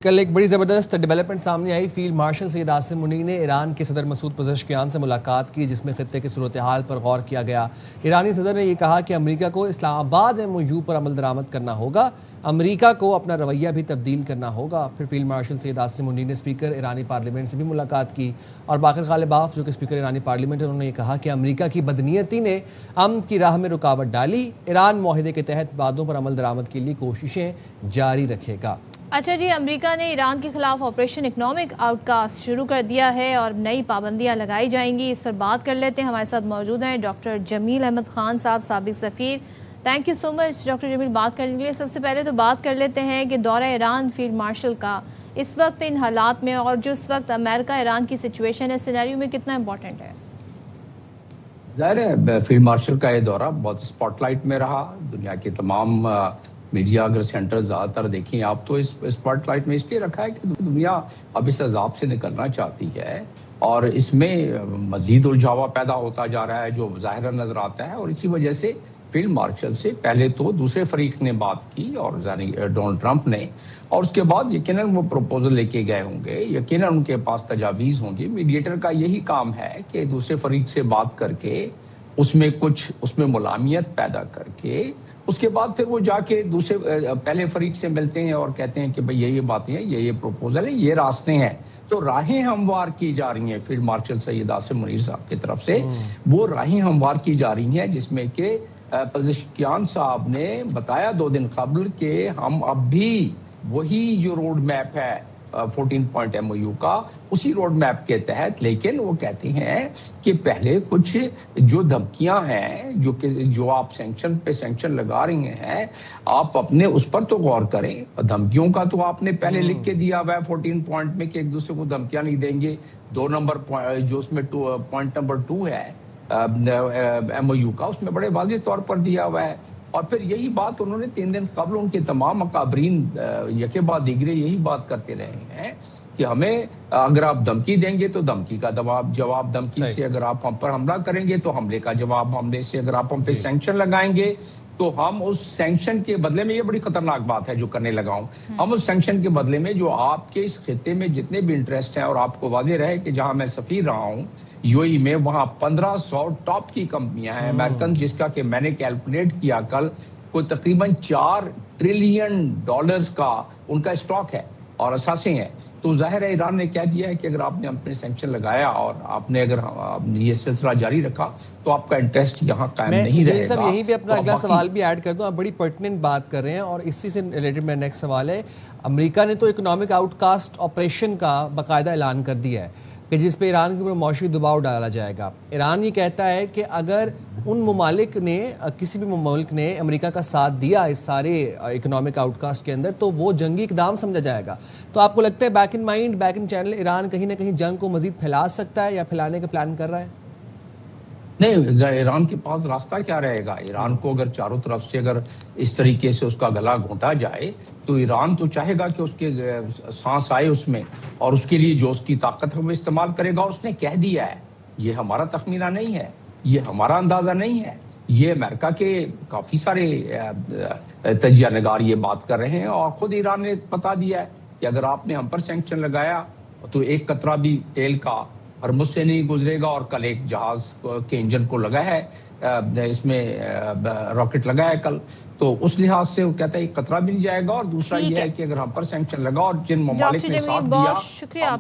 کل ایک بڑی زبردست ڈیولپمنٹ سامنے آئی۔ فیلڈ مارشل سید عاصم منی نے ایران کے صدر مسعود پزشکیان سے ملاقات کی، جس میں خطے کی صورتحال پر غور کیا گیا۔ ایرانی صدر نے یہ کہا کہ امریکہ کو اسلام آباد MOU پر عمل درآمد کرنا ہوگا، امریکہ کو اپنا رویہ بھی تبدیل کرنا ہوگا۔ پھر فیلڈ مارشل سید عاصم منی نے اسپیکر ایرانی پارلیمنٹ سے بھی ملاقات کی، اور باقر غالب آف جو کہ اسپیکر ایرانی پارلیمنٹ ہے، انہوں نے یہ کہا کہ امریکہ کی بدنیتی نے امن کی راہ میں رکاوٹ ڈالی، ایران معاہدے کے تحت وعدوں پر عمل درآمد کے لیے کوششیں جاری رکھے گا۔ اچھا جی، امریکہ نے ایران کے خلاف آپریشن اکنامک آؤٹ کاسٹ شروع کر دیا ہے اور نئی پابندیاں لگائی جائیں گی۔ اس پر بات کر لیتے ہیں، ہمارے ساتھ موجود ہیں ڈاکٹر جمیل احمد خان صاحب، سابق سفیر۔ Thank you so much doctor Jamil بات کرنے کے لیے۔ سب سے پہلے تو بات کر لیتے ہیں کہ دورہ ایران فیلڈ مارشل کا اس وقت ان حالات میں، اور جو اس وقت امریکہ ایران کی سچویشن ہے، سینیریو میں کتنا امپورٹنٹ ہے؟ ظاہر ہے فیلڈ مارشل کا یہ دورہ بہت اسپاٹ لائٹ میں رہا۔ دنیا کے تمام میڈیا اگر سینٹر زیادہ تر دیکھیں آپ تو اس اسپاٹ لائٹ میں اس لیے رکھا ہے کہ دنیا اب اس عذاب سے نکلنا چاہتی ہے، اور اس میں مزید الجھاوا پیدا ہوتا جا رہا ہے جو ظاہرا نظر آتا ہے، اور اسی وجہ سے فیلڈ مارشل سے پہلے تو دوسرے فریق نے بات کی، اور ڈونلڈ ٹرمپ نے، اور اس کے بعد یقیناً وہ پروپوزل لے کے گئے ہوں گے، یقیناً ان کے پاس تجاویز ہوں گی۔ میڈیٹر کا یہی کام ہے کہ دوسرے فریق سے بات کر کے اس میں ملامیت پیدا کر کے اس کے بعد پھر وہ جا کے پہلے فریق سے ملتے ہیں اور کہتے ہیں کہ بھئی یہ باتیں ہیں، یہ پروپوزل ہے، یہ راستے ہیں۔ تو راہیں ہموار کی جا رہی ہیں فیلڈ مارشل سید عاصم منی صاحب کی طرف سے، وہ راہیں ہموار کی جا رہی ہیں، جس میں کہ پزشکیان صاحب نے بتایا 2 دن قبل کہ ہم اب بھی وہی جو روڈ میپ ہے 14 پوائنٹ MOU کا، اسی روڈ میپ کے تحت، لیکن وہ کہتے ہیں کہ پہلے کچھ جو دھمکیاں ہیں جو آپ سینکشن لگا رہی ہیں، آپ اپنے اس پر تو غور کریں۔ دھمکیوں کا تو آپ نے پہلے لکھ کے دیا ہوا ہے 14 پوائنٹ میں کہ ایک دوسرے کو دھمکیاں نہیں دیں گے۔ 2 نمبر جو اس میں پوائنٹ نمبر 2 ہے MOU کا، اس میں بڑے واضح طور پر دیا ہوا ہے۔ اور پھر یہی بات انہوں نے 3 دن قبل ان کے تمام اکابرین یکے بعد دیگرے یہی بات کرتے رہے ہیں کہ ہمیں اگر آپ دھمکی دیں گے تو دھمکی کا جواب دھمکی سے، اگر آپ ہم پر حملہ کریں گے تو حملے کا جواب حملے سے، اگر آپ ہم پہ سینکشن لگائیں گے تو ہم اس سینکشن کے بدلے میں، یہ بڑی خطرناک بات ہے جو کرنے لگا ہوں، ہم اس سینکشن کے بدلے میں جو آپ کے اس خطے میں جتنے بھی انٹرسٹ ہیں، اور آپ کو واضح رہے کہ جہاں میں سفیر رہا ہوں UAE میں، وہاں 1500 ٹاپ کی کمپنیاں ہیں امریکن، جس کا کہ میں نے کیلکولیٹ کیا کل، کوئی تقریباً $4 ٹریلین کا ان کا اسٹاک ہے اور اثاثے ہیں۔ تو ظاہر ہے ایران نے کہہ دیا ہے کہ اگر آپ نے اپنے سینکشن لگایا اور آپ نے اگر یہ سلسلہ جاری رکھا تو آپ کا انٹرسٹ یہاں قائم نہیں رہے گا۔ یہیں پہ اپنا اگلا سوال بھی ایڈ کر دوں، آپ بڑی پرٹیننٹ بات کر رہے ہیں، اور اسی سے ریلیٹڈ میرا نیکسٹ سوال ہے۔ امریکہ نے تو اکنامک آؤٹ کاسٹ آپریشن کا باقاعدہ اعلان کر دیا ہے کہ جس پہ ایران کے اوپر معاشی دباؤ ڈالا جائے گا۔ ایران یہ کہتا ہے کہ اگر ان ممالک نے، کسی بھی ملک نے امریکہ کا ساتھ دیا اس سارے اکنامک آؤٹ کاسٹ کے اندر، تو وہ جنگی اقدام سمجھا جائے گا۔ تو آپ کو لگتا ہے back in mind, back in channel, Iran کہیں نہ کہیں جنگ کو مزید پھیلا سکتا ہے یا پھیلانے کا پلان کر رہا ہے؟ نہیں، ایران کے پاس راستہ کیا رہے گا؟ ایران کو اگر چاروں طرف سے اگر اس طریقے سے اس کا گلا گھونٹا جائے تو ایران تو چاہے گا کہ اس کے سانس آئے اس میں، اور اس کے لیے جو اس کی طاقت ہے وہ استعمال کرے گا۔ اس نے کہہ دیا ہے، یہ ہمارا تخمینہ نہیں ہے، یہ ہمارا اندازہ نہیں ہے، یہ امریکہ کے کافی سارے تجزیہ نگار یہ بات کر رہے ہیں، اور خود ایران نے بتا دیا ہے کہ اگر آپ نے ہم پر سینکشن لگایا تو ایک قطرہ بھی تیل کا ہرمز سے نہیں گزرے گا، اور کل ایک جہاز کے انجن کو لگا ہے، اس میں راکٹ لگا ہے کل، تو اس لحاظ سے وہ کہتا ہے ایک قطرہ بھی نہیں جائے گا۔ اور دوسرا یہ ہے کہ اگر ہم پر سینکشن لگا اور جن ممالک نے ساتھ دیا، شکریہ۔